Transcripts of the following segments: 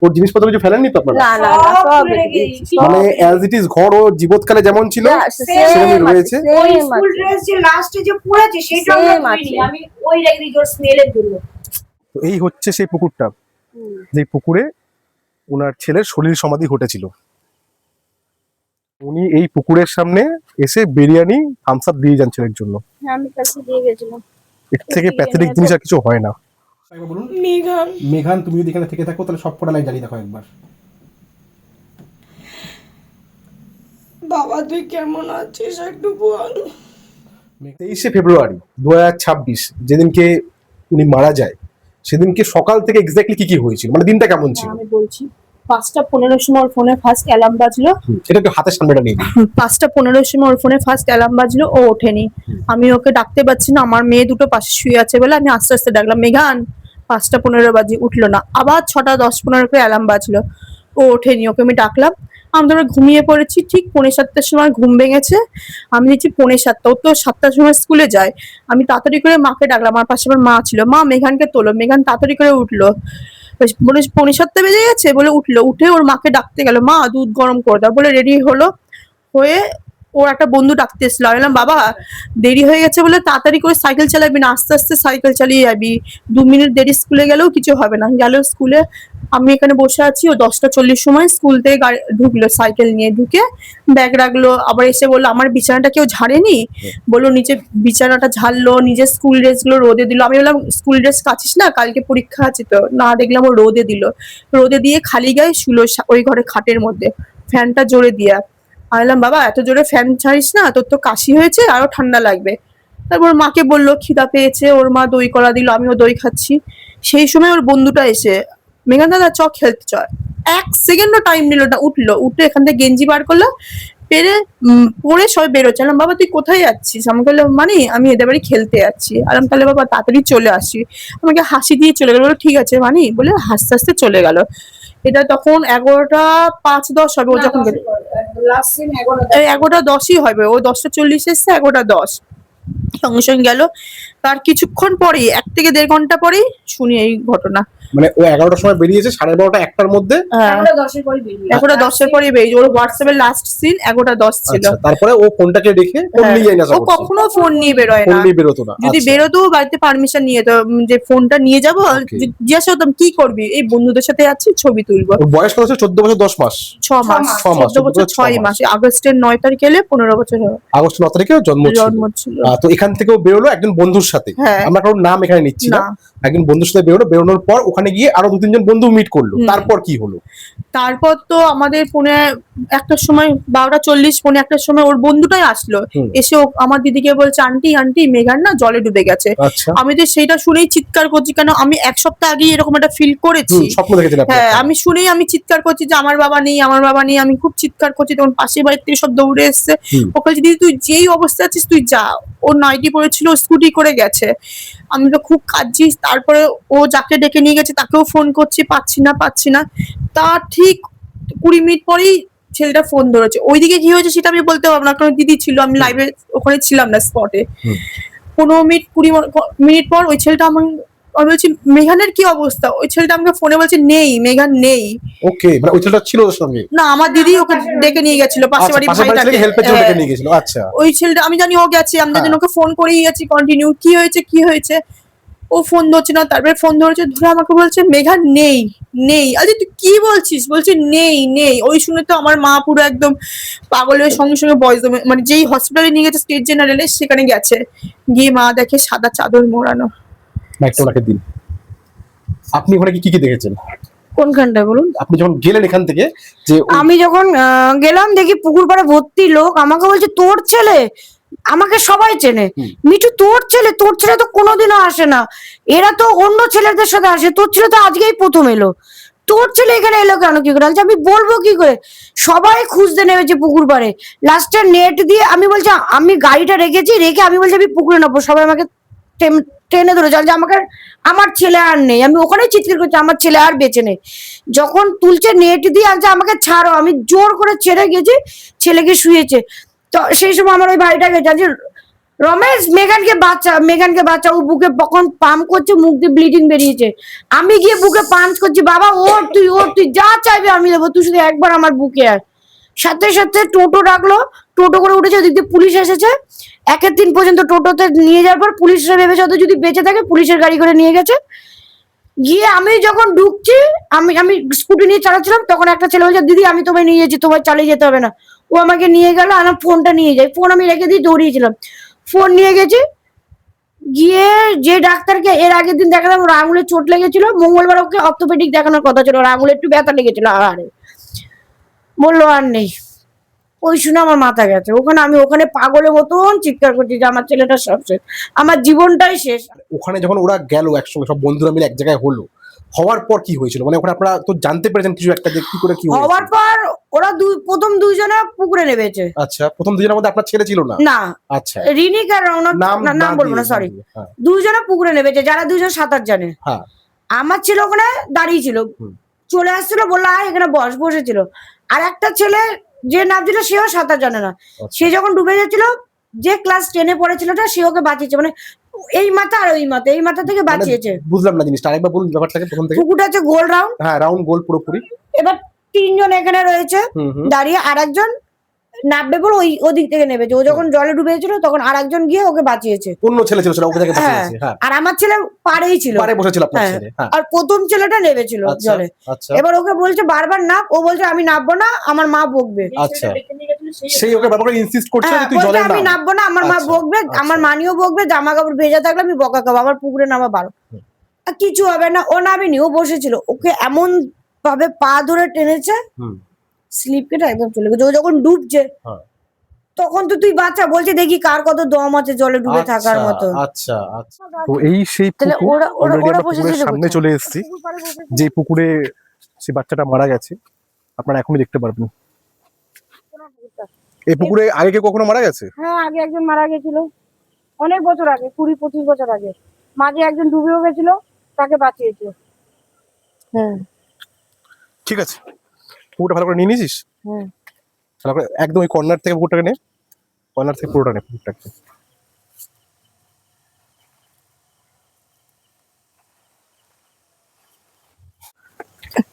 ওর জিনিসপত্র কিছু ফেলেননি তো আপনারা? না না না, সব রেখে দিয়েছি, সব। মানে অ্যাজ ইট ইজ ঘর ও জীবৎকালে যেমন ছিল সেরকমই রয়েছে। ওই স্কুল ড্রেস যে লাস্টে যে পরেছে সেটা আমরা ধুইনি, আমি ওই রেখে দিয়েছি ওর স্মেলের জন্য। তো এই হচ্ছে সেই পুকুরটা, যে পুকুরে ওনার ছেলের সলিল সমাধি ঘটেছিল। উনি এই পুকুরের সামনে এসে বিরিয়ানি থামস আপ দিয়ে যান ছেলের জন্য। হ্যাঁ, আমি কাছে দিয়ে গেছিলাম। এর থেকে প্যাথেটিক জিনিস আর কিছু হয় না। বলুন মেঘান, মেঘান, তুমি যদি এখানে থেকে থাকো তাহলে সব কটা লাইট জ্বালিয়ে দেখো একবার। বাবা তুই কেমন আছিস একটু বল। 23শে ফেব্রুয়ারি 2026 যেদিনকে উনি মারা যায়, সেদিনকে সকাল থেকে এক্স্যাক্টলি কি কি হয়েছিল, মানে দিনটা কেমন ছিল? আমি বলছি 5:15 সময় ওর ফোনে ফার্স্ট অ্যালার্ম বাজলো। এটা একটু হাতের সামনেটা নিয়ে দিন। 5:15 সময় ওর ফোনে ফার্স্ট অ্যালার্ম বাজলো, ও ওঠেনি। আমি ওকে ডাকতে পারছি না, আমার মেয়ে দুটো পাশে শুয়ে আছে বলে আমি আস্তে আস্তে ডাকলাম, মেঘান। 5:15 বাজে, উঠলো না। আবার 6:10-15 করে অ্যালার্ম বাজলো, ও ওঠেনি। ওকে আমি ডাকলাম, আমি ধরো ঘুমিয়ে পড়েছি। ঠিক 6:45-র সময় ঘুম ভেঙেছে। আমি দেখছি 6:45, ও তো 7টার সময় স্কুলে যায়। আমি তাড়াতাড়ি করে মাকে ডাকলাম, আমার পাশে আমার মা ছিল। মা মেঘানকে তোলো। মেঘান তাড়াতাড়ি করে উঠলো, বলে 6:45 বেজে গেছে বলে উঠলো। উঠে ওর মাকে ডাকতে গেল, মা দুধ গরম করে দাও বলে রেডি হলো। হয়ে ওর একটা বন্ধু ডাকতে এসেছিল। আমি বললাম, বাবা দেরি হয়ে গেছে বলে তাড়াতাড়ি করে সাইকেল চালাবি না, আস্তে আস্তে সাইকেল চালিয়ে যাবি। 2 মিনিট দেরি স্কুলে গেলেও কিছু হবে না। গেল স্কুলে, আমি এখানে বসে আছি। ও 10:40 সময় স্কুল থেকে ঢুকলো, সাইকেল নিয়ে ঢুকে ব্যাগ রাখলো। আবার এসে বললো, আমার বিছানাটা কেউ ঝাড়েনি? বললো নিচে বিছানাটা ঝাড়লো, নিজের স্কুল ড্রেস গুলো রোদে দিল। আমি বললাম, স্কুল ড্রেস কাচিস না, কালকে পরীক্ষা আছে তো? না, দেখলাম ও রোদে দিল। রোদে দিয়ে খালি গায়ে শুলো ওই ঘরে খাটের মধ্যে, ফ্যানটা জোরে দিয়া। আমি বললাম, বাবা এত জোরে ফ্যান ছাড়িস না, তোর তো কাশি হয়েছে, আরো ঠান্ডা লাগবে। তারপর মাকে বললো খিদা পেয়েছে, ওর মা দই কলা দিল, আমিও দই খাচ্ছি। সেই সময় ওর বন্ধুটা এসে, মেঘান দাদা চ খেলতে চ। 1 সেকেন্ডও টাইম নিল না, উঠলো। উঠে এখান থেকে গেঞ্জি বার করলো, পরে সবাই বেরোচ্ছে। আলাম, বাবা তুই কোথায় যাচ্ছিস? আমাকে বললো, মানে আমি এদের বাড়ি খেলতে যাচ্ছি। আলাম, তাহলে বাবা তাড়াতাড়ি চলে আসি। আমাকে হাসি দিয়ে চলে গেল, বলো ঠিক আছে মানে, বলে হাসতে হাসতে চলে গেল। এটা তখন 11:05-10 হবে ও যখন গেল। Last scene 11:10। 11:10ই হবে, ও 10:40 এসছে, 11:10 সঙ্গে সঙ্গে গেল। তার কিছুক্ষণ পরেই, 1 থেকে 1.5 ঘন্টা পরেই শুনি এই ঘটনা। মানে ও 11টার সময় বেরিয়েছে, 12:30 1টার মধ্যে। 11:10 পরে বেরিয়ে 11:10 পরেই বেরিয়ে, ওর হোয়াটসঅ্যাপের লাস্ট সিন 11:10 ছিল। আচ্ছা, তারপরে ও ফোনটাকে রেখে ফোন নিয়ে যায় না? ও কখনো ফোন নিয়ে বেরোয় ফোন না। নিয়ে বেরোতো না? যদি আচ্ছা। বেরোতো বাড়িতে পারমিশন নিয়ে তো, যে ফোনটা নিয়ে যাবো। Okay. জিজ্ঞাসা করতাম কি করবি? এই বন্ধুদের সাথে যাচ্ছি, ছবি তুলবো। ওর বয়স কত ছিল? 14 বছর 10 মাস? 6 মাস। 6 মাস, 14 বছর 6 মাস। আগস্টের 9 তারিখে এলে 15 বছর হবে। আগস্ট 9 তারিখে ওর জন্ম ছিল। তো এখান থেকেও বেরোলো একজন বন্ধুর সাথে। হ্যাঁ। আমরা কারোর নাম এখানে নিচ্ছি না। না। একজন বন্ধুর সাথে বেরোনোর পর ওখানে গিয়ে আরো 2-3 জন বন্ধু মিট করলো। তারপর কি হলো? তারপর তো আমাদের ফোনে 1টার সময়, 12:40 ফোনে 1টার সময় ওর বন্ধুটাই আসলো। এসে আমার দিদিকে বলছে, আন্টি আন্টি মেঘান না জলে ডুবে গেছে। আচ্ছা। আমি তো সেইটা শুনেই চিৎকার করছি, কেন আমি 1 সপ্তাহ আগেই এরকম একটা ফিল করেছি। স্বপ্ন দেখেছিলাম। হ্যাঁ, আমি শুনেই আমি চিৎকার করছি যে আমার বাবা নেই, আমার বাবা নেই। আমি খুব চিৎকার করছি, তখন পাশের বাড়ির থেকে সব দৌড়ে এসছে। ওকে বলছি, দিদি তুই যেই অবস্থা আছিস তুই যা। ও নাইটি পরেছিল, স্কুটি করে গেছে। আমি তো খুব কাঁদছি। তারপরে ও যাকে ডেকে নিয়ে গেছে তাকেও ফোন করছি, পাচ্ছি না। তার ঠিক 20 মিনিট পরেই ছেলেটা ফোন ধরেছে। ওইদিকে কি হয়েছে সেটা আমি বলতে পারবো না, কারণ দিদি ছিল, আমি লাইভে ওখানে ছিলাম না স্পটে। 15 মিনিট 20 মিনিট পর ওই ছেলেটা আমি বলছি, মেঘানের কি অবস্থা? ওই ছেলেটা আমাকে ফোনে বলছে, নেই মেঘান নেই। ওকে, মানে ওই ছেলেটা ছিল ওর সঙ্গে? না, আমার দিদি ওকে ডেকে নিয়ে গেছিল, পাশের বাড়ি ভাইটাকে হেল্পের জন্য ডেকে নিয়ে গেছিল। আচ্ছা। ওই ছেলেটা আমি জানি ও গেছে, আমি জানি ওকে ফোন করেই গেছি কন্টিনিউ, কি হয়েছে। ও ফোন ধরছে না, তারপরে ফোন ধরে আমাকে বলছে, মেঘান নেই। আরে তুই কি বলছিস? বলছে নেই। ওই শুনে তো আমার মা পুরো একদম পাগল হয়ে সঙ্গে সঙ্গে মানে যেই হসপিটালে নিয়ে গেছে স্টেট জেনারেলে, সেখানে গেছে। গিয়ে মা দেখে সাদা চাদর মোড়ানো। একটা ওনাকে দিন। আপনি ওখানে কি দেখেছেন? কোনখানটা বলুন? আপনি যখন গেলেন এখান থেকে, যে আমি যখন গেলাম দেখি পুকুর পাড়ে ভর্তি লোক। আমাকে বলছে, তোর ছেলে? আমাকে সবাই চেনে। মিঠু তোর ছেলে তো কোনোদিনও আসে না, এরা তো অন্য ছেলেদের সাথে আসে, তোর ছেলে তো আজকেই প্রথম এলো, তোর ছেলে এখানে এলো কেন, কি করে? আমি বলবো কি করে? সবাই খুঁজতে নেমেছে পুকুর পাড়ে। লাস্টে নেট দিয়ে আমি বলছি, আমি গাড়িটা রেখে আমি বলছি আমি পুকুরে নেবো। সবাই আমাকে টেনে ধরেছে যে আমার ছেলে আর নেই। আমি ওখানেই চিৎকার করছি, আমার ছেলে আর বেঁচে নেই। যখন তুলছে নেট দিয়ে আনছে, আমাকে ছাড়ো। আমি জোর করে ছেড়ে গেছি, ছেলেকে শুয়েছে। তো সেই সময় আমার ওই ভাইটা গেছে, রমেশ মেঘানকে বাচ্চা, ও বুকে কখন পাম্প করছে, মুখ দিয়ে ব্লিডিং বেরিয়েছে। আমি গিয়ে বুকে পাঞ্চ করছি, বাবা ওর তুই যা চাইবে আমি দেবো, তুই শুধু একবার আমার বুকে আয়। সাথে সাথে টোটো ডাকলো, টোটো করে উঠেছে, ওদিক দিয়ে পুলিশ এসেছে। 1-3 পর্যন্ত টোটোতে নিয়ে যাওয়ার পর পুলিশরা ভেবেছে হয়তো যদি বেঁচে থাকে, পুলিশের গাড়ি করে নিয়ে গেছে। গিয়ে আমি যখন ঢুকছি, আমি স্কুটি নিয়ে চালাচ্ছিলাম, তখন একটা ছেলে বলছে দিদি আমি তোমায় নিয়ে যাচ্ছি, তোমায় চালিয়ে যেতে হবে না। ও আমাকে নিয়ে গেল, আমার ফোনটা নিয়ে যায়, ফোন আমি রেখে দিয়ে দৌড়িয়েছিলাম, ফোন নিয়ে গেছি। গিয়ে যে ডাক্তারকে এর আগের দিন দেখালাম, ওর আঙুলে চোট লেগেছিল, মঙ্গলবার ওকে অর্থোপেডিক দেখানোর কথা ছিল, ওর আঙুলে একটু ব্যথা লেগেছিল, আরে বললো আর নেই। ওই শুনে আমার মাথা গেছে, আমি ওখানে পাগলের মতন চিৎকার করছি যে আমার ছেলেটা সব শেষ, আমার জীবনটাই শেষ। ওখানে যখন ওরা গেল একসঙ্গে সব বন্ধুরা মিলে এক জায়গায় হলো, হওয়ার পর কি হয়েছিল? মানে ওখানে আপনারা তো জানতে পেরেছেন কিছু একটা যে কি করে কি হয়েছে? হওয়ার পর ওরা প্রথম 2 জনে পুকুরে নেমেছে। আচ্ছা, প্রথম দুজনের মধ্যে আপনার ছেলে ছিল না? না, আচ্ছা, রিনিক আর রৌনক, নাম বলবো না, সরি। 2 জনে পুকুরে নেমেছে, যারা 2 জন সাঁতার জানে। হ্যাঁ, আমার ছেলে ওখানে দাঁড়িয়ে ছিল, চলে আসছিল, বললো আয় এখানে বসেছিল। আর একটা ছেলে যে নামছিল সেও সাঁতার জানে না, সে যখন ডুবে যাচ্ছিল, যে ক্লাস 10-এ পড়েছিলটা সে ওকে বাঁচিয়েছে, মানে এই মাথা আর ওই মাথা, এই মাথা থেকে বাঁচিয়েছে। বুঝলাম না জিনিসটা, আরেকবার বলুন ব্যাপারটাকে প্রথম থেকে। পুকুরটা হচ্ছে গোল রাউন্ড, হ্যাঁ, রাউন্ড গোল পুরোপুরি। এবার 3 জন এখানে রয়েছে দাঁড়িয়ে, আর একজন নামবে বলে ওদিক থেকে নেমেছে। ও যখন জলে ডুবে গেছিল তখন আর একজন গিয়ে ওকে বাঁচিয়েছে। অন্য ছেলে ছিল সেটা ওকে থেকে বাঁচিয়েছে। হ্যাঁ, আর আমার ছেলে পাড়েই ছিল, পাড়ে বসেছিল আপনার ছেলে। হ্যাঁ, আর প্রথম ছেলেটা নেমেছিল জলে। আচ্ছা, এবার ওকে বলছে বারবার নাম, ও বলছে আমি নামবো না, আমার মা বকবে। আচ্ছা, সেই ওকে ব্যাপারে ইনসিস্ট করছে যে তুই বলছে জলে আমি নাম। নামবো না, আমার মা আচ্ছা, বকবে, আমার মানিও বকবে, জামা কাপড় ভেজা থাকলে আমি বকা খাবো, আমার পুকুরে নামা বারো। আর কিছু হবে না, ও নামেনি, ও বসেছিল। ওকে এমন ভাবে পা ধরে টেনেছে, স্লিপ কেটে একদম চলে গেছে। ও যখন ডুবছে তখন তো তুই বাচ্চা, বলছে দেখি কার কত দম আছে জলে ডুবে থাকার মতো। আচ্ছা, আচ্ছা। তো এই সেই তাহলে পুকুর, ওরা already আমরা বসেছিল পুকুরের সামনে কোথায়? চলে এসেছি, যে পুকুরে সেই বাচ্চাটা মারা গেছে, আপনারা এখনই দেখতে পারবেন। এই পুকুরে আগে কেউ কখনো মারা গেছে? হ্যাঁ, আগে একজন মারা গেছিল, অনেক বছর আগে, 20-25 বছর আগে। মাঝে একজন ডুবেও গেছিল, তাকে বাঁচিয়েছে। হ্যাঁ, ঠিক আছে, পুকুরটা ভালো করে নিয়ে নিয়েছিস? হ্যাঁ। ভালো করে একদম ওই কর্নার থেকে পুকুরটাকে নে, কর্নার থেকে পুরোটা নে পুকুরটাকে।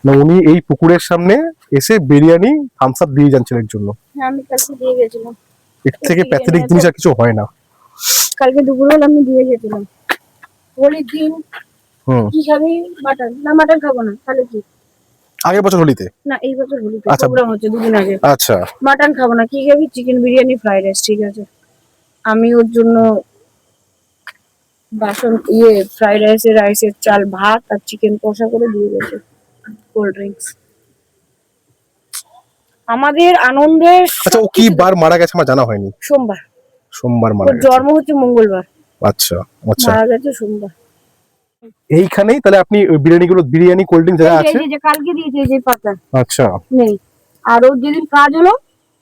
না, উনি এই পুকুরের সামনে এসে বিরিয়ানি থামস আপ দিয়ে যান ছেলের জন্য। হ্যাঁ, আমি কালকে দিয়ে গেছিলাম। এর থেকে প্যাথেটিক জিনিস আর কিছু হয় না। কালকে দুপুরবেলা আমি দিয়ে গেছিলাম। হোলির দিন কি খাবি? মাটন। না, মাটন খাবো না। তাহলে কি? আগের বছর হোলিতে? না, এই বছর হোলিতে আচ্ছা। প্রোগ্রাম হচ্ছে 2 দিন আগে। আচ্ছা, মাটন খাবো না। কি খাবি? Chicken biryani, fried rice. ঠিক আছে, আমি ওর জন্য বাসন ফ্রাইড রাইসের চাল, ভাত আর চিকেন কষা করে দিয়ে গেছে, কোল্ড ড্রিঙ্কস। আমাদের আনন্দের। আচ্ছা, ও কি বার মারা গেছে আমার জানা হয়নি। সোমবার। সোমবার মারা ওর গেছে। জন্ম হচ্ছে মঙ্গলবার। আচ্ছা, আচ্ছা। মারা গেছে সোমবার। এইখানেই তাহলে আপনি ওই বিরিয়ানি কোল্ড ড্রিঙ্ক যা আছে, এই যে কালকে দিয়েছে এই যে পাতা আচ্ছা, নেই। আর ওর যেদিন কাজ হলো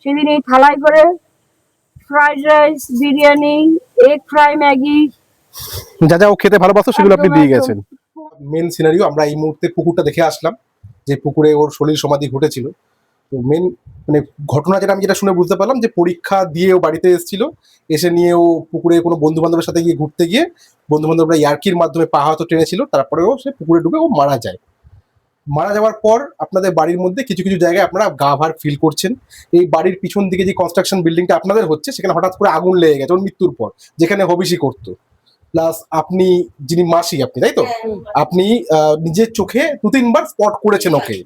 সেদিন এই থালায় করে fried rice, biryani, egg fry, Maggi, যা যা ও খেতে ভালোবাসতো সেগুলো আপনি একদম, দিয়ে একদম। গেছেন। মেন সিনারিও আমরা এই মুহূর্তে পুকুরটা দেখে আসলাম, যে পুকুরে ওর সলিল সমাধি ঘটেছিল। তো মেন মানে ঘটনা যেটা আমি যেটা শুনে বুঝতে পারলাম, যে পরীক্ষা দিয়ে ও বাড়িতে এসেছিল, এসে নিয়ে ও পুকুরে কোনো বন্ধু বান্ধবের সাথে গিয়ে ঘুরতে গিয়ে বন্ধু বান্ধবরা ইয়ার্কির মাধ্যমে পা হাতে টেনেছিল, তারপরেও সে পুকুরে ডুবে ও মারা যায়। মারা যাওয়ার পর আপনাদের বাড়ির মধ্যে কিছু কিছু জায়গায় আপনারা গা ভার ফিল করছেন। এই বাড়ির পিছন দিকে যে কনস্ট্রাকশন বিল্ডিংটা আপনাদের হচ্ছে, সেখানে হঠাৎ করে আগুন লেগে গেছে ওর মৃত্যুর পর, যেখানে হবিষি করতো। প্লাস আপনি, যিনি মাসি আপনি, তাই তো, আপনি নিজের চোখে 2-3 বার স্পট করেছেন ওকে,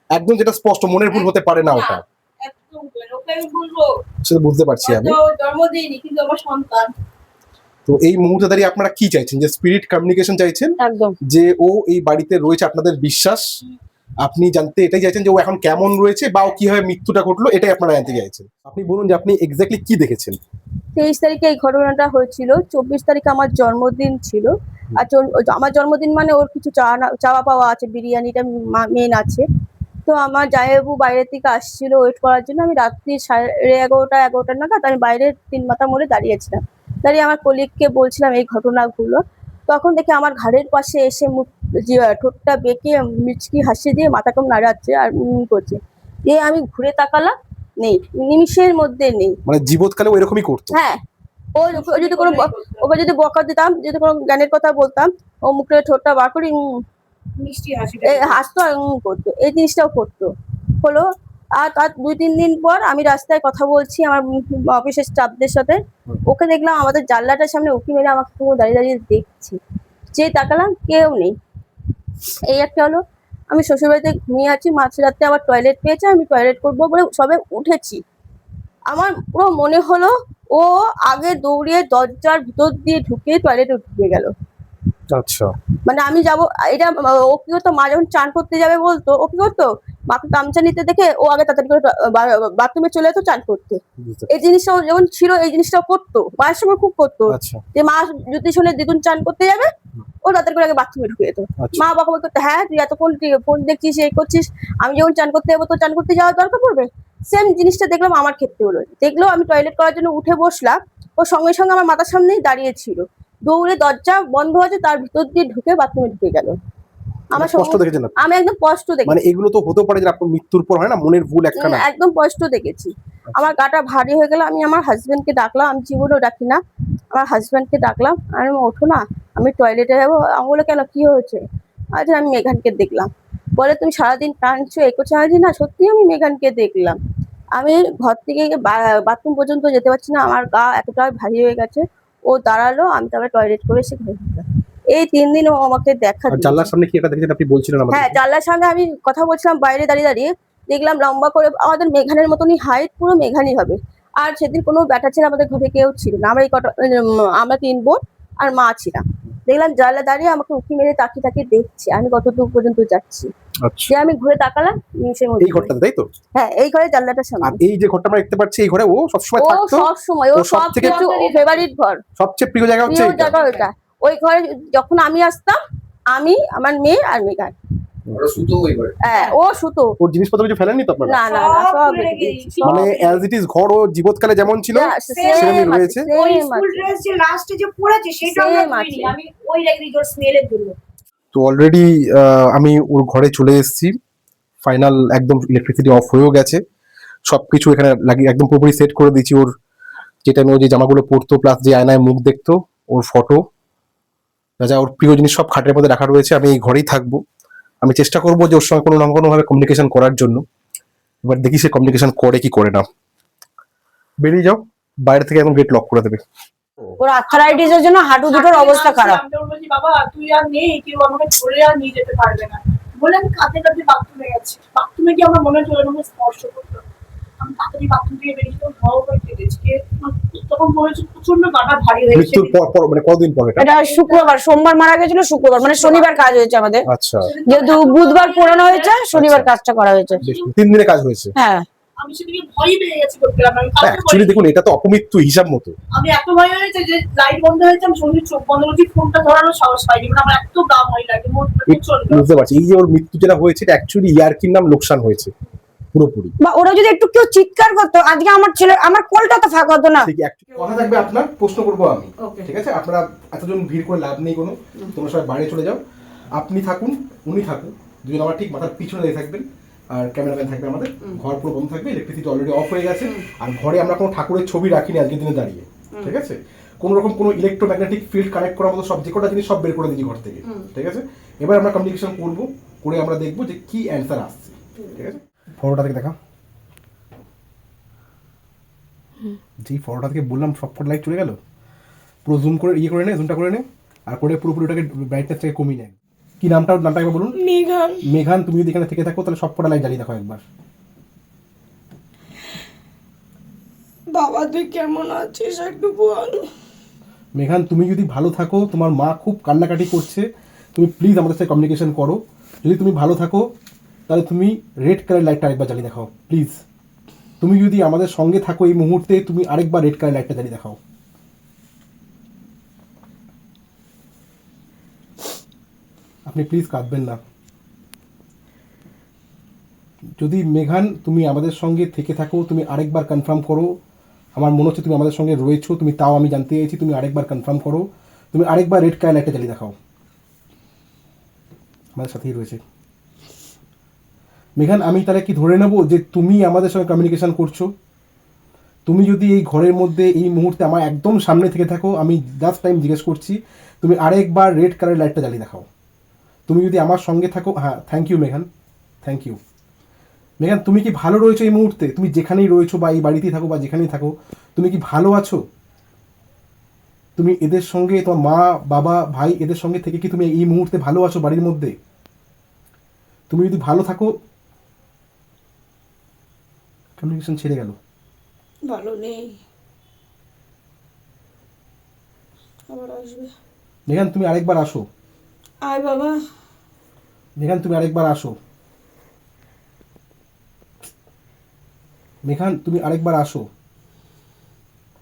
একদম, যেটা স্পষ্ট, মনের ভুল হতে পারে না ওটা, সেটা বুঝতে পারছি আমি। তো এই মুহূর্তে দাঁড়িয়ে আপনারা কি চাইছেন? যে স্পিরিট কমিউনিকেশন চাইছেন, একদম, যে ও এই বাড়িতে রয়েছে, আপনাদের বিশ্বাস, আপনি জানতে এটাই চাইছেন যে ও এখন কেমন রয়েছে বা ও কিভাবে মৃত্যুটা ঘটলো, এটাই আপনারা জানতে চাইছেন। আপনি বলুন যে আপনি এক্স্যাক্টলি কি দেখেছেন। 23 তারিখে এই ঘটনাটা হয়েছিল, 24 তারিখে আমার জন্মদিন ছিল। আর আমার জন্মদিন মানে ওর কিছু চাওয়া পাওয়া আছে, বিরিয়ানিটা মেন আছে। তো আমার জামাইবাবু বাইরে থেকে আসছিল ওয়েট করার জন্য। আমি রাত্রি 11:30 নাগাদ আমি বাইরে 3 মাথা মোড়ে দাঁড়িয়েছিলাম। দাঁড়িয়ে আমার কলিগকে বলছিলাম এই ঘটনাগুলো। তখন দেখে আমার ঘাড়ের পাশে এসে ঠোঁটটা বেঁকে মিচকি হাসি দিয়ে মাথা কম নাড়াচ্ছে আর করছে। দিয়ে আমি ঘুরে তাকালাম, নেই, নিমিষের মধ্যে নেই। মানে জীবৎকালে ও এরকমই করতো? হ্যাঁ, ও ও যদি কোনো ওকে যদি বকা দিতাম, যদি কোনো জ্ঞানের কথা বলতাম, ও মুখে ঠোঁটটা বার করে মিষ্টি হাসি হাসতো আর করতো, এই জিনিসটাও করতো। হলো আর তার 2-3 দিন পর আমি রাস্তায় কথা বলছি আমার অফিসের স্টাফদের সাথে, ওকে দেখলাম আমাদের জানলাটার সামনে উঁকি মেরে আমাকে পুরো দাঁড়িয়ে দাঁড়িয়ে দেখছি। যে তাকালাম কেউ নেই। এই একটা হলো। আমি শ্বশুরবাড়িতে ঘুমিয়ে আছি, মাঝরাতে আবার টয়লেট পেয়েছে, আমি টয়লেট করবো বলে সবে উঠেছি। আমার পুরো মনে হলো ও আগে দৌড়িয়ে দরজার ভিতর দিয়ে ঢুকে টয়লেটে ঢুকে গেল। আচ্ছা, মানে আমি যাবো এটা ও কি করতো, মা যখন চান করতে যাবে বলতো, ও কি করতো, মাকে গামছা নিতে দেখে ও আগে তাড়াতাড়ি করে বাথরুমে চলে যেত চান করতে। বুঝতে এই জিনিসটাও যেমন ছিল, এই জিনিসটাও করতো, মায়ের সময় খুব করতো। আচ্ছা যে মা যদি শুনে দিদুন চান করতে যাবে, ও তাড়াতাড়ি করে আগে বাথরুমে ঢুকে যেত। আচ্ছা। মা বাবা বলতো, হ্যাঁ তুই এতক্ষণ ফোন দেখছিস, এই করছিস, আমি যখন চান করতে যাবো তো চান করতে যাওয়ার দরকার পড়বে। সেম জিনিসটা দেখলাম আমার ক্ষেত্রে হলো। দেখলো আমি টয়লেট করার জন্য উঠে বসলাম, ও সঙ্গে সঙ্গে আমার মাথার সামনেই দাঁড়িয়ে ছিল, দৌড়ে দরজা বন্ধ আছে তার ভিতর দিয়ে ঢুকে বাথরুমে ঢুকে গেল। আমার স্পষ্ট দেখেছেন আপনি? আমি একদম স্পষ্ট দেখেছি। মানে এগুলো তো হতে পারে যে আপনার মৃত্যুর পর হয় না, মনের ভুল একখানা। একদম স্পষ্ট দেখেছি। আমার গাটা ভারী হয়ে গেল, আমি আমার হাজবেন্ডকে ডাকলাম, আমি জীবনেও ডাকি না, আমার হাজবেন্ডকে ডাকলাম, আমি ওঠো না, আমি টয়লেটে যাবো। আমি বলে কেন, কি হয়েছে? আচ্ছা আমি মেঘানকে দেখলাম। বলে তুমি সারাদিন কাঁদছো, এ করছো। আমি না সত্যি আমি মেঘানকে দেখলাম। আমি ঘর থেকে বাথরুম পর্যন্ত যেতে পারছি না, আমার গা এতটা ভারী হয়ে গেছে। ও দাঁড়ালো, আমি তারপরে টয়লেট করে এসে ঘরে ঢুকলাম। এই 3 দিন ও আমাকে দেখা আর দিয়েছে। জানলার সামনে কি একটা দেখেছেন আপনি বলছিলেন আমাদের? হ্যাঁ, জানলার সামনে আমি কথা বলছিলাম বাইরে দাঁড়িয়ে দাঁড়িয়ে, দেখলাম লম্বা করে আমাদের মেঘানের মতনই হাইট, পুরো মেঘানি হবে। আর সেদিন কোনো ব্যাটা ছেলে আমাদের ঘরে কেউ ছিল না, আমরা এই কটা আমরা 3 বোন আর মা ছিলাম। দেখলাম জানলা দাঁড়িয়ে আমাকে উঁকি মেরে তাকিয়ে তাকিয়ে দেখছে আমি কতদূর পর্যন্ত যাচ্ছি। আচ্ছা, যে আমি ঘুরে তাকালাম, নিমিষের এই মধ্যে। ঘরটাতে তাই তো? হ্যাঁ, এই ঘরে জানলাটার আর সামনে। এই যে ঘরটা আমরা দেখতে পাচ্ছি, এই ঘরে ও সবসময় ও থাকতো। সব সময়, ও ওর সব সবথেকে কিছু ফেভারিট ঘর, সবচেয়ে প্রিয় জায়গা হচ্ছে প্রিয় এইটা। জায়গা ওইটা। ওই ঘরে যখন আমি আসতাম, আমি, আমার মেয়ে আর মেঘান। হ্যাঁ, ও শুতো। ওর জিনিসপত্র কিছু ফেলেননি তো আপনারা? না না না, সব সব ফেলে রেখে দিয়েছি, দিয়েছি, মানে অ্যাজ ইট ইজ ঘর ও জীবৎকালে যেমন ছিল সেরকমই রয়েছে। ওই স্কুল ড্রেস যে লাস্টে যে পরেছে সেটা আমরা Same ধুইনি, আছে। আমি ওই রেখে দিয়েছি ওর স্মেলের জন্য। তো অলরেডি আমি ওর ঘরে চলে এসেছি, ফাইনাল একদম ইলেকট্রিসিটি অফ হয়েও গেছে, সবকিছু এখানে লাগিয়ে একদম পুরোপুরি সেট করে দিয়েছি। ওর যে টাইমে ও যে জামাগুলো পরতো, প্লাস যে আয়নায় মুখ দেখতো, ওর ফটো, যা যা ওর প্রিয় জিনিস সব খাটের মধ্যে রাখা রয়েছে। আমি এই ঘরেই থাকবো। আমি চেষ্টা করবো যে ওর সঙ্গে কোনো না কোনোভাবে কমিউনিকেশন করার জন্য। এবার দেখি সে কমিউনিকেশন করে কি করে না। বেরিয়ে যাও, বাইরে থেকে একদম গেট লক করে দেবে। ওর আর্থারাইটিস এর জন্য হাঁটু দুটোর অবস্থা খারাপ। আমি ওর বলছি, বাবা তুই আর নেই, কেউ আমাকে ধরে আর নিয়ে যেতে পারবে না। বলে আমি কাঁদতে কাঁদতে বাথরুমে গেছি, বাথরুমে গিয়ে আমার মনে হচ্ছে ওরা আমাকে স্পর্শ করতো। আমি তাড়াতাড়ি বাথরুম থেকে বেরিয়ে ভাও করে কেঁদেছি। তখন মনে হচ্ছে প্রচন্ড গাটা ভারী হয়ে গেছে। মৃত্যুর পর মানে কতদিন পর এটা? এটা শুক্রবার, সোমবার মারা গেছিল, শুক্রবার মানে শনিবার কাজ হয়েছে আমাদের। আচ্ছা, যেহেতু বুধবার পুরানো হয়েছে, শনিবার কাজটা করা হয়েছে। বেশ, 3 দিনে কাজ হয়েছে। হ্যাঁ, আমি সেদিকে ভয়ই পেয়ে গেছি করতে গেলাম। আমি কাউকে অ্যাকচুয়ালি বলিনি। দেখুন, এটা তো অপমৃত্যু হিসাব মতো। আমি এত ভয় হয়েছে যে লাইট বন্ধ হয়েছে, আমি সঙ্গে চোখ বন্ধ করছি, ফোনটা ধরারও সাহস পাইনি, মানে আমার এত গা ভয় লাগে প্রচন্ড। বুঝতে পারছি, এই যে ওর মৃত্যু যেটা হয়েছে, এটা অ্যাকচুয়ালি ইয়ার্কির নাম লোকসান হয়েছে পুরোপুরি। বা ওরা যদি একটু কেউ চিৎকার করতো, আজকে আমার ছেলে, আমার কোলটা তো ফাঁকা হতো না। ঠিক কথা থাকবে আপনার, প্রশ্ন করবো আমি, ঠিক আছে? আপনারা এতজন ভিড় করে লাভ নেই কোনো, তোমরা সবাই বাইরে চলে যাও। আপনি থাকুন, উনি থাকুন, দুজন আমার ঠিক মাথার পিছনে দাঁড়িয়ে থাকবেন। আর ক্যামেরাম্যান থাকবে আমাদের। ঘর পুরো বন্ধ থাকবে, ইলেকট্রিসিটি অলরেডি অফ হয়ে গেছে। আর ঘরে আমরা কোনো ঠাকুরের ছবি রাখিনি আজকের দিনে দাঁড়িয়ে, ঠিক আছে? কোনো রকম কোনো ইলেকট্রোম্যাগনেটিক ফিল্ড কানেক্ট করার মতো সব যে কটা জিনিস সব বের করে দিয়েছি ঘর থেকে, ঠিক আছে? এবার আমরা কমিউনিকেশন করবো, করে আমরা দেখবো যে কি অ্যান্সার আসছে, ঠিক আছে? ফটোটা থেকে দেখা, যেই ফটোটা থেকে বললাম সব ফটো লাইট চলে গেল, পুরো জুম করে ইয়ে করে নে, জুমটা করে নে, আর করে পুরোপুরিটাকে ব্রাইটনেসটাকে কমিয়ে নেয়। কি নামটা একবার বলুন? মেঘান। মেঘান, তুমি যদি এখানে থেকে থাকো তাহলে সব ফটো লাইট জ্বালিয়ে দেখো একবার। বাবা তুই কেমন আছিস একটু বল। মেঘান, তুমি যদি ভালো থাকো, তোমার মা খুব কান্নাকাটি করছে, তুমি প্লিজ আমাদের সাথে কমিউনিকেশন করো। যদি তুমি ভালো থাকো তাহলে তুমি রেড কালার লাইটটা আরেকবার জ্বালিয়ে দেখাও প্লিজ। তুমি যদি আমাদের সঙ্গে থাকো এই মুহূর্তে, তুমি আরেকবার রেড কালার লাইটটা জ্বালিয়ে দেখাও। আপনি প্লিজ কাঁদবেন না। যদি মেঘান তুমি আমাদের সঙ্গে থেকে থাকো, তুমি আরেকবার কনফার্ম করো। আমার মনে হচ্ছে তুমি আমাদের সঙ্গে রয়েছো, তুমি তাও আমি জানতে চাইছি, তুমি আরেকবার কনফার্ম করো, তুমি আরেকবার রেড কালার লাইটটা জ্বালিয়ে দেখাও। আমাদের সাথেই রয়েছে মেঘান। আমি তাহলে কি ধরে নেবো যে তুমি আমাদের সঙ্গে কমিউনিকেশন করছো? তুমি যদি এই ঘরের মধ্যে এই মুহূর্তে আমার একদম সামনে থেকে থাকো, আমি জাস্ট টাইম জিজ্ঞেস করছি, তুমি আরেকবার রেড কালার লাইটটা জ্বালিয়ে দেখাও। তুমি যদি আমার সঙ্গে থাকো, হ্যাঁ, থ্যাংক ইউ মেঘান, থ্যাংক ইউ। মেঘান, তুমি কি ভালো রয়েছো এই মুহূর্তে? তুমি যেখানেই রয়েছো বা এই বাড়িতেই থাকো বা যেখানেই থাকো, তুমি কি ভালো আছো? তুমি এদের সঙ্গে, তোমার মা, বাবা, ভাই, এদের সঙ্গে থেকে কি তুমি এই মুহূর্তে ভালো আছো বাড়ির মধ্যে? তুমি যদি ভালো থাকো, কমিউনিকেশন ছেড়ে গেল। ভালো নেই, আবার আসবে। মেঘান, তুমি আরেকবার আসো। আয় বাবা। মেঘান, তুমি আরেকবার আসো। মেঘান, তুমি আরেকবার আসো।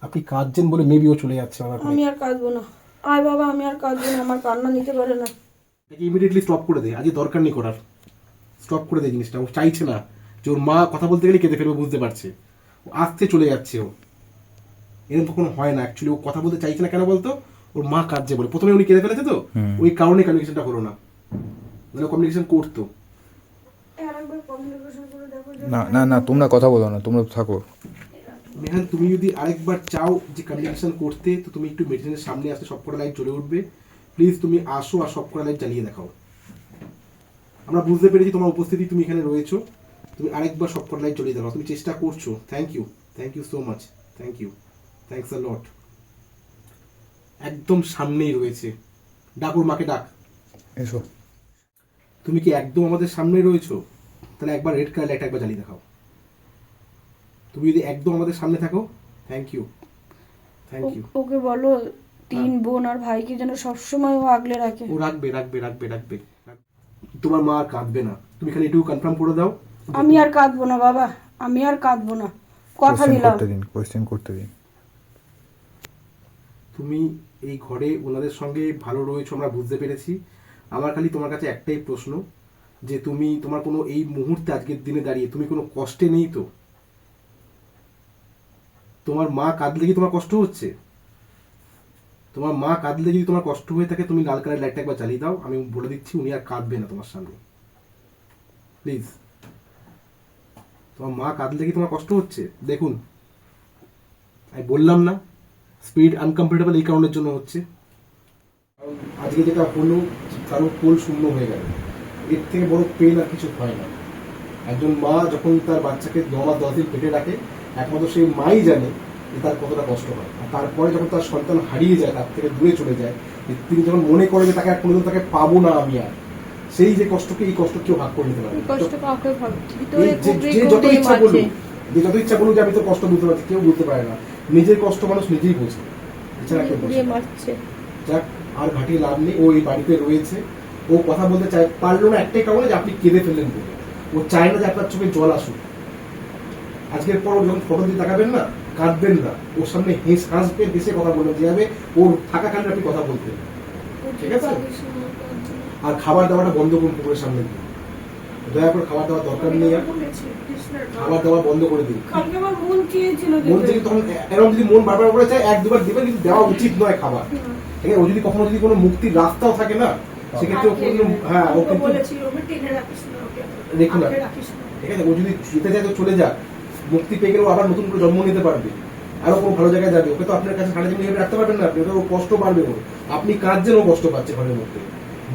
আপনি কাঁদছেন বলে মেবি ও চলে যাচ্ছে আমার আমি আর কাঁদবো না। আয় বাবা, আমি আর কাঁদবো না, আমার কান্না নিতে পারে না। ইমিডিয়েটলি স্টপ করে দে, আজকে দরকার নেই করার। স্টপ করে দে জিনিসটা। ও চাইছে না যে ওর মা কথা বলতে গেলে কেঁদে ফেলবে, বুঝতে পারছে। ও আসতে চলে যাচ্ছে। ও এরকম কখনো হয় না। অ্যাকচুয়ালি ও কথা বলতে চাইছে না কেন বলতো? ওর মা কাঁদছে বলে। প্রথমে উনি কেঁদে ফেলেছে তো, ওই কারণে কমিউনিকেশনটা হলো না। মানে কমিউনিকেশন করতো। না না না, তোমরা কথা বলো না, তোমরা থাকো। মেহান, তুমি যদি আরেকবার চাও যে কমিউনিকেশন করতে, তো তুমি একটু মেডিসিনের সামনে আসতে সবকটা লাইট জ্বলে উঠবে। প্লিজ তুমি আসো আর সবকটা লাইট জ্বালিয়ে দেখাও। আমরা বুঝতে পেরেছি তোমার উপস্থিতি, তুমি এখানে রয়েছো। তুমি আরেকবার সবকটা লাইট জ্বলিয়ে দেখাও। তুমি চেষ্টা করছো। Thank you so much, thank you, thanks a lot. একদম সামনেই রয়েছে। ডাক, ওর মাকে ডাক। এসো। তুমি কি একদম আমাদের সামনেই রয়েছো? তাহলে একবার রেড কালার লাইট একবার জ্বালিয়ে দেখাও। তুমি যদি একদম আমাদের সামনে থাকো, থ্যাংক ইউ, থ্যাংক ইউ। ওকে বলো 3 বোন আর ভাইকে যেন সবসময় ও আগলে রাখে। ও রাখবে রাখবে রাখবে রাখবে। তোমার মা আর কাঁদবে না। তুমি খালি একটু কনফার্ম করে দাও। আমি আর কাঁদবো না বাবা, আমি আর কাঁদবো না, কথা দিলাম। কোয়েশ্চেন করতে দিন। তুমি এই ঘরে ওনাদের সঙ্গে ভালো রয়েছো, আমরা বুঝতে পেরেছি। আমার খালি তোমার কাছে একটাই প্রশ্ন, যে তুমি তোমার কোনো এই মুহূর্তে আজকের দিনে দাঁড়িয়ে তুমি কোনো কষ্টে নেই তো? তোমার মা কাঁদলে কি তোমার কষ্ট হচ্ছে? তোমার মা কাঁদলে যদি তোমার কষ্ট হয়ে থাকে, তুমি লাল কালার লাইটটা একবার জ্বালিয়ে দাও। আমি বলে দিচ্ছি, উনি আর কাঁদবে না তোমার সামনে। প্লিজ। তোমার মা কাঁদলে কি তোমার কষ্ট হচ্ছে? দেখুন, আমি বললাম না স্পিড আনকমফোর্টেবল এই কারণের জন্য হচ্ছে। আজকে যেটা হলো, কারো কোল শূন্য হয়ে গেল, এর থেকে বড় পেন আর কিছু হয় না। একজন মা যখন তার বাচ্চাকে 9 মাস 10 দিন পেটে রাখে, একমাত্র সেই মাই জানে যে তার কতটা কষ্ট হয়। আর তারপরে যখন তার সন্তান হারিয়ে যায়, তার থেকে দূরে চলে যায়, তিনি যখন মনে করে যে তাকে আর কোনোদিন তাকে পাবো না আমি আর, সেই যে কষ্টকে, এই কষ্ট কেউ ভাগ করে নিতে পারে না। যে যত ইচ্ছা বলুক, যে আমি তো কষ্ট বুঝতে পারছি, কেউ বুঝতে পারে না। নিজের কষ্ট মানুষ নিজেই বোঝে, এছাড়া কেউ বোঝে না। যাক, আর ঘাটিয়ে লাভ নেই। ও এই বাড়িতে রয়েছে। ও কথা বলতে চায়, পারলো না একটাই কারণে যে আপনি কেঁদে ফেললেন বলে। ও চায় না যে আপনার চোখে জল আসুক। আজকের পর যখন ফটো দিয়ে তাকাবেন না, কাঁদবেন না, ওর সামনে হাসবেন, হেসে কথা বলবেন, যেভাবে ওর থাকাকালীন আপনি কথা বলতেন। ঠিক আছে? আর খাবার দাবারটা বন্ধ করুন পুকুরের সামনে দিয়ে। দয়া করে খাবার দাবার দরকার নেই। আর খাবার দাবার বন্ধ করে দিন। মন থেকে তখন এরকম যদি মন বারবার করে চায়, 1-2 বার দিবেন, কিন্তু দেওয়া উচিত নয় খাবার। ঠিক আছে? ও যদি কখনো যদি কোনো মুক্তির রাস্তাও থাকে না, সেক্ষেত্রে হ্যাঁ, ও কিন্তু দেখুন না। ঠিক আছে? ও যদি যেতে চায় তো চলে যাক, মুক্তি পেয়ে গেলে আবার নতুন করে জন্ম নিতে পারবে, আরো কোনো ভালো জায়গায় যাবে। ওকে তো আপনার কাছে সারা জীবন রাখতে পারবেন না আপনি। ওকে ও কষ্ট বাড়বে। ওর আপনি কাঁদছেন, ও কষ্ট পাচ্ছে ঘরের মধ্যে,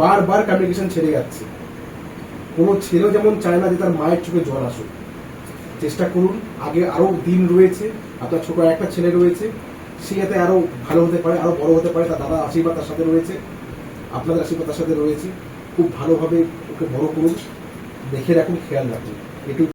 বারবার কমিউনিকেশন ছেড়ে যাচ্ছে। কোনো ছেলেও যেমন চায় না যে তার মায়ের চোখে জল আসুক। চেষ্টা করুন। আগে আরো দিন রয়েছে, আপনার ছোট একটা ছেলে রয়েছে, সে যাতে আরো ভালো হতে পারে, আরো বড় হতে পারে। তার দাদা আশীর্বাদ তার সাথে রয়েছে, আপনাদের আশীর্বাদ তার সাথে রয়েছে। খুব ভালোভাবে ওকে বড় করুন, দেখে রাখুন, খেয়াল রাখুন। একটু